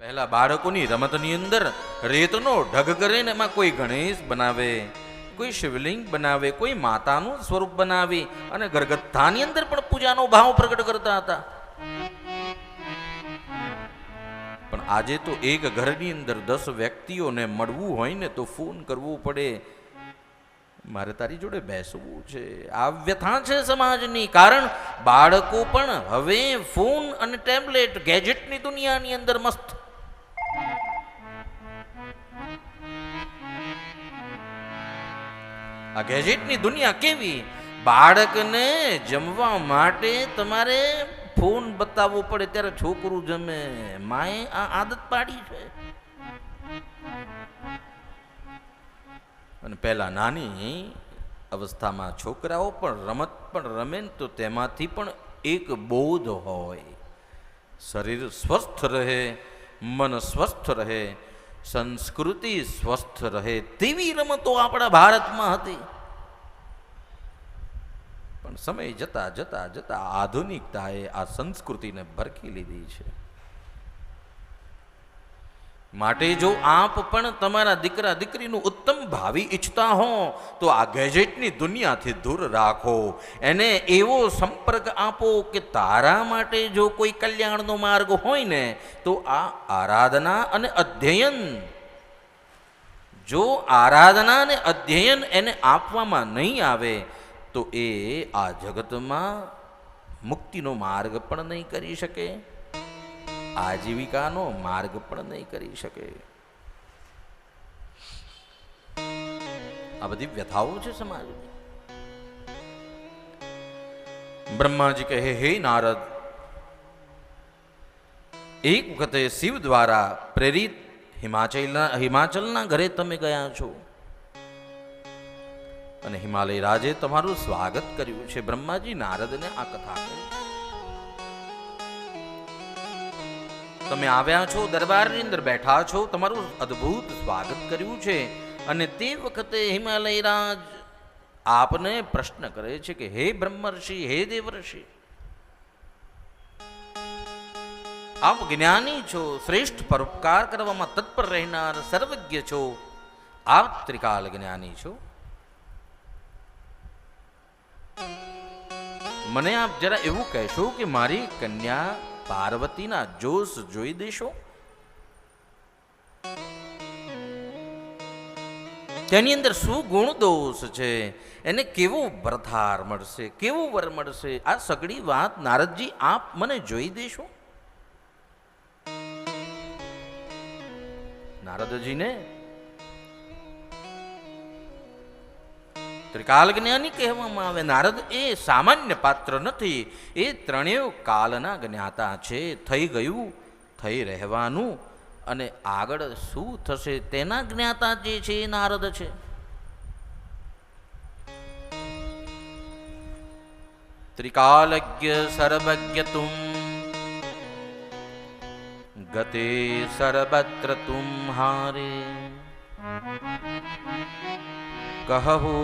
પહેલા બાળકોની રમતની અંદર રેતનો ઢગ કરે ને એમાં કોઈ ગણેશ બનાવે, કોઈ શિવલિંગ બનાવે, કોઈ માતાનું સ્વરૂપ બનાવી અને ગરગથ્થાની અંદર પણ પૂજાનો ભાવ પ્રગટ કરતા હતા. પણ આજે તો એક ઘરની અંદર 10 વ્યક્તિઓને મળવું હોય ને તો ફોન કરવો પડે, મારે તારી જોડે બેસવું છે. આ વ્યથા છે સમાજની. કારણ બાળકો પણ હવે ફોન અને ટેબ્લેટ ગેજેટની દુનિયાની અંદર મસ્ત. આ ગેજેટની દુનિયા કેવી? બાળકને જમવા માટે તમારે ફોન બતાવવો પડે ત્યારે છોકરું જમે. માએ આ આદત પાડી છે. અને પહેલા નાની અવસ્થામાં છોકરાઓ પણ રમત પણ રમે તો તેમાંથી પણ એક બોધ હોય. શરીર સ્વસ્થ રહે, મન સ્વસ્થ રહે, સંસ્કૃતિ સ્વસ્થ રહે તેવી રમતો આપણા ભારતમાં હતી. પણ સમય જતા જતા જતા આધુનિકતાએ આ સંસ્કૃતિને ભરખી લીધી છે. માટે જો આપ પણ તમારા દીકરા દીકરીનું ઉત્તમ ભાવિ ઈચ્છતા હો તો આ ગેજેટની દુનિયાથી દૂર રાખો. એને એવો સંપર્ક આપો કે તારા માટે જો કોઈ કલ્યાણનો માર્ગ હોય ને તો આ આરાધના અને અધ્યયન. જો આરાધના અને અધ્યયન એને આપવામાં નહીં આવે તો એ આ જગતમાં મુક્તિનો માર્ગ પણ નહીં કરી શકે, આજીવિકાનો માર્ગ પણ નહીં કરી શકે. આ બધી વ્યથાઓ છે સમાજની. બ્રહ્માજી કહે, હે નારદ, એક વખતે શિવ દ્વારા પ્રેરિત હિમાચલના ઘરે તમે ગયા છો અને હિમાલય રાજે તમારું સ્વાગત કર્યું છે. બ્રહ્માજી નારદને આ કથા કરી. તમે આવ્યા છો, દરબારની અંદર બેઠા છો, તમારું અદ્ભુત સ્વાગત કર્યું છે. અને તે વખતે હિમાલય રાજ આપને પ્રશ્ન કરે છે કે હે બ્રહ્મર્ષિ, હે દેવર્ષિ, આપ જ્ઞાની છો, શ્રેષ્ઠ પરોપકાર કરવામાં તત્પર રહેનાર સર્વજ્ઞ છો, આપ ત્રિકાલ જ્ઞાની છો. મને આપ જરા એવું કહેશો કે મારી કન્યા પાર્વતીના જોશ જોઈ દેશો? તેની અંદર શું ગુણ દોષ છે? એને કેવો વરધાર મળશે, કેવું વર મળશે? આ સગળી વાત નારદજી આપ મને જોઈ દેશો? નારદજીને ત્રિકાલ જ્ઞાની કહેવામાં આવે. નારદ એ સામાન્ય પાત્ર નથી, એ ત્રણેય કાલના જ્ઞાતા છે. થઈ ગયું, થઈ રહેવાનું અને આગળ શું થશે તેના જ્ઞાતા જે છે એ નારદ છે. ત્રિકાલજ્ઞ સર્વજ્ઞ તુમ ગતે સર્વત્ર તુમ્હારે કહો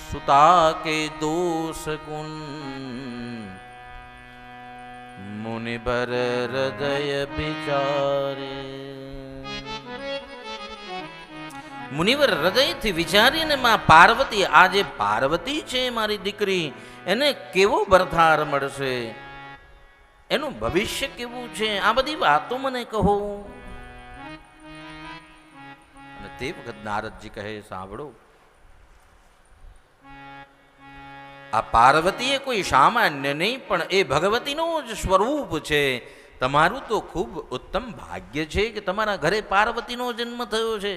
સુતા કે દોષ ગુણ મુનિબર હૃદય વિચારે. મુનિવર હૃદયથી વિચારીને માં પાર્વતી, આ જે પાર્વતી છે મારી દીકરી, એને કેવો વરદાર મળશે, એનું ભવિષ્ય કેવું છે, આ બધી વાતો મને કહો. અને તે વખત નારદજી કહે, સાંભળો, આ પાર્વતી એ કોઈ સામાન્ય નહીં પણ એ ભગવતીનો જ સ્વરૂપ છે. તમારું તો ખૂબ ઉત્તમ ભાગ્ય છે કે તમારા ઘરે પાર્વતીનો જન્મ થયો છે.